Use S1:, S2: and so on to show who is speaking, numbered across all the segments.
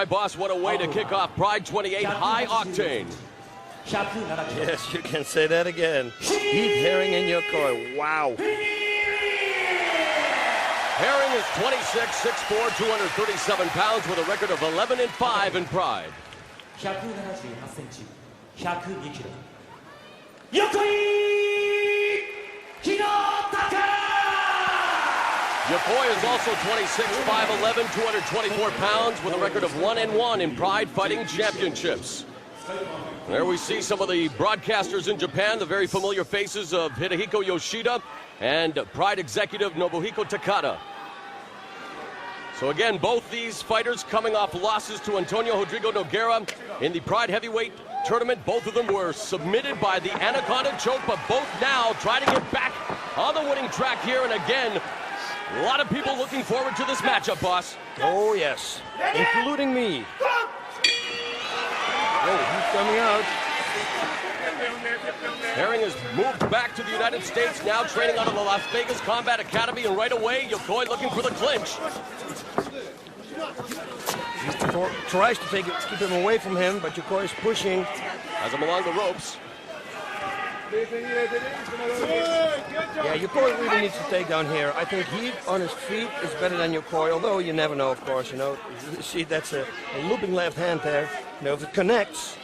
S1: right, boss, what a way to kick off Pride 28 High Octane.
S2: Yes, you can say that again. Heath, Herring, and Yokoi. Wow.
S1: Herring is 26, 6'4", 237 pounds with a record of 11-5 in Pride.
S3: 178cm、102kg。Yokoi Hirotaka!
S1: Yokoi is also 26, 5'11", 224 pounds with a record of 1-1 in Pride Fighting Championships. There we see some of the broadcasters in Japan, the very familiar faces of Hidehiko Yoshida and Pride executive Nobuhiko Takada. So again, both these fighters coming off losses to Antonio Rodrigo Nogueira in the Pride Heavyweight Tournament. Both of them were submitted by the Anaconda choke, but both now trying to get back on the winning track here. And again, a lot of people looking forward to this matchup, boss.
S2: Oh, yes, including me. Oh, he's coming out.
S1: Herring has moved back to the United States, now training out of the Las Vegas Combat Academy, and right away, Yokoi looking for the clinch.
S2: He tries to keep him away from him, but Yokoi is pushing.
S1: Has him along the ropes.
S2: Yeah, Yokoi really needs to take down here. I think Heath on his feet is better than Yokoi, although you never know, of course, you know. You see, that's a looping left hand there. You know, if it connects,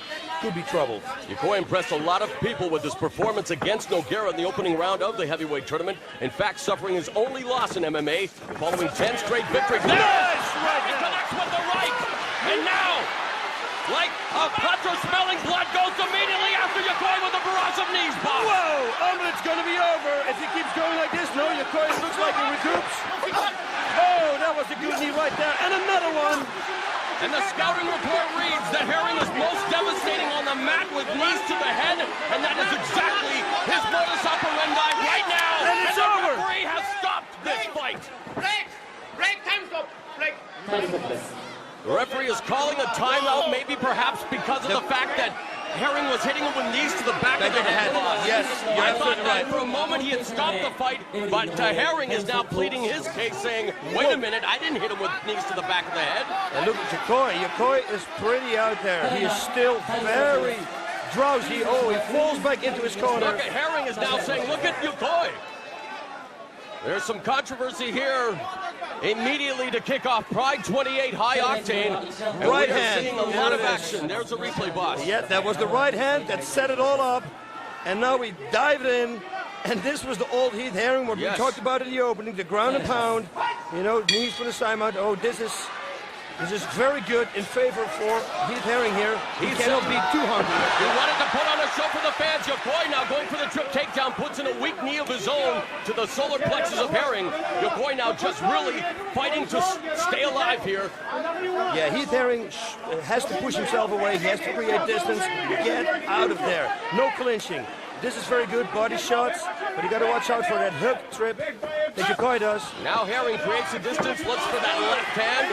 S2: could be trouble.
S1: Yokoi impressed a lot of people with his performance against Nogueira in the opening round of the heavyweight tournament. In fact, suffering his only loss in MMA following 10 straight victories. There it is! Right, he connects with the right! And now, like a puncher smelling blood, goes immediately after Yokoi with a barrage of knees, boss.
S2: Whoa! It's going to be over. If he keeps going like this, no, Yokoi looks like he recoups. Oh, that was a good knee right there. And another one.
S1: And the scouting report reads that Herring is most devastating on the mat with knees to the head, and that is exactly his modus operandi right now.
S2: And it's
S1: the
S2: over.
S1: referee has stopped this fight.
S4: Break, time stop, break.
S1: The referee is calling a timeout, maybe perhaps because of the fact that Herring was hitting him with knees to the back of the head.
S2: Yes, you're
S1: I thought
S2: absolutely right.
S1: that for a moment he had stopped the fight, but Herring is now pleading his case, saying, wait a minute, I didn't hit him with knees to the back of the head.
S2: And look at Yokoi. Yokoi is pretty out there. He is still very drowsy. Oh, he falls back into his corner.
S1: Look at Herring is now saying, look at Yokoi. There's some controversy here immediately to kick off Pride 28 High Octane. And
S2: Right
S1: we are
S2: hand.
S1: seeing a lot of action. There's a replay, boss.
S2: Yeah, that was the right hand that set it all up. And now we dived in. And this was the old Heath Herring, what
S1: Yes.
S2: we talked about in the opening, the ground and pound. You know, knees for the side mount. Oh, this is very good in favor for Heath Herring here. He cannot be too hungry.
S1: He wanted to put on a show for the fans. Yokoi now going for the trip takedown, puts in a weak knee of his own to the solar plexus of Herring. Yokoi now just really fighting to stay alive here.
S2: Yeah, Heath Herring has to push himself away. He has to create distance. Get out of there. No clinching. This is very good, body shots, but you got to watch out for that hook trip that Yokoi does.
S1: Now Herring creates a distance, looks for that left hand.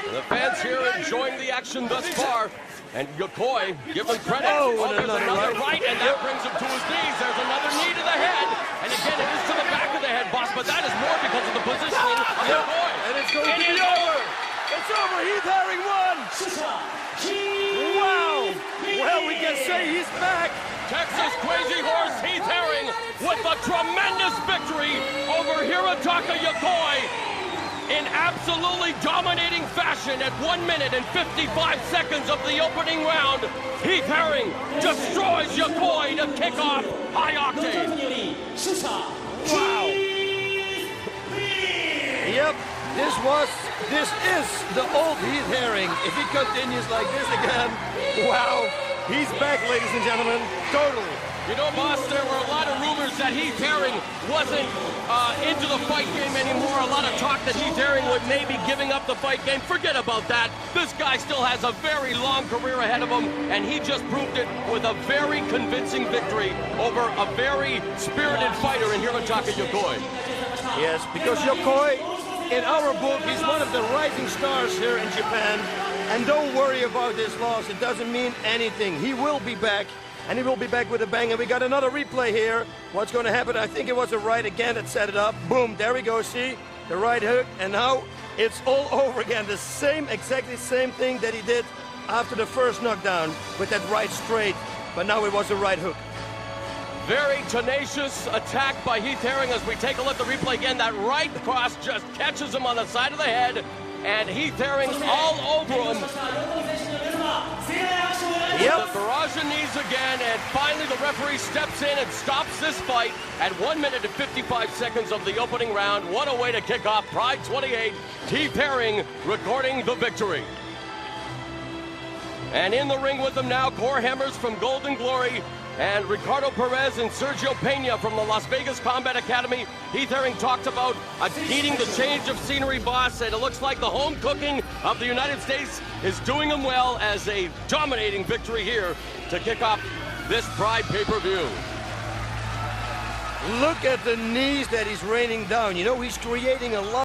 S1: And the fans here enjoying the action thus far. And Yokoi, give him credit.
S2: Oh,
S1: there's another
S2: right.
S1: right, and that brings him to his knees. There's another knee to the head. And again, it is to the back of the head, boss, but that is more because of the positioning of Yokoi.
S2: And it's going to be over. It's over. Heath Herring won. Wow. Well, we can say he's back.
S1: Texas Crazy Horse Heath Herring with a tremendous victory over Hirotaka Yokoi in absolutely dominating fashion at 1 minute and 55 seconds of the opening round. Heath Herring destroys Yokoi to kick off High Octane.
S2: Wow. Yep. This is the old Heath Herring. If he continues like this again, wow. He's back, ladies and gentlemen. Totally.
S1: You know, boss, there were a lot of rumors that Heath Herring wasn't into the fight game anymore. A lot of talk that Heath Herring would maybe giving up the fight game. Forget about that. This guy still has a very long career ahead of him, and he just proved it with a very convincing victory over a very spirited fighter in Hirotaka Yokoi.
S2: Yes, because Yokoi, in our book, he's one of the rising stars here in Japan. And don't worry about this loss. It doesn't mean anything. He will be back. And he will be back with a bang. And we got another replay here. What's going to happen? I think it was a right again that set it up. Boom, there we go. See? The right hook. And now It's all over again. The same, exactly same thing that he did after the first knockdown with that right straight, but now it was a right hook.
S1: Very tenacious attack by Heath Herring as we take a look at the replay again. That right cross just catches him on the side of the head, and Heath Herring all over him.
S2: Yep.
S1: The barrage of knees again, and finally the referee steps in and stops this fight at 1 minute and 55 seconds of the opening round. What a way to kick off Pride 28. Heath Herring recording the victory. And in the ring with them now, Core Hammers from Golden Glory, and Ricardo Perez and Sergio Pena from the Las Vegas Combat Academy. Heath Herring talked about needing the change of scenery, boss, and it looks like the home cooking of the United States is doing him well as a dominating victory here to kick off this Pride pay-per-view.
S2: Look at the knees that he's raining down. You know, he's creating a lot.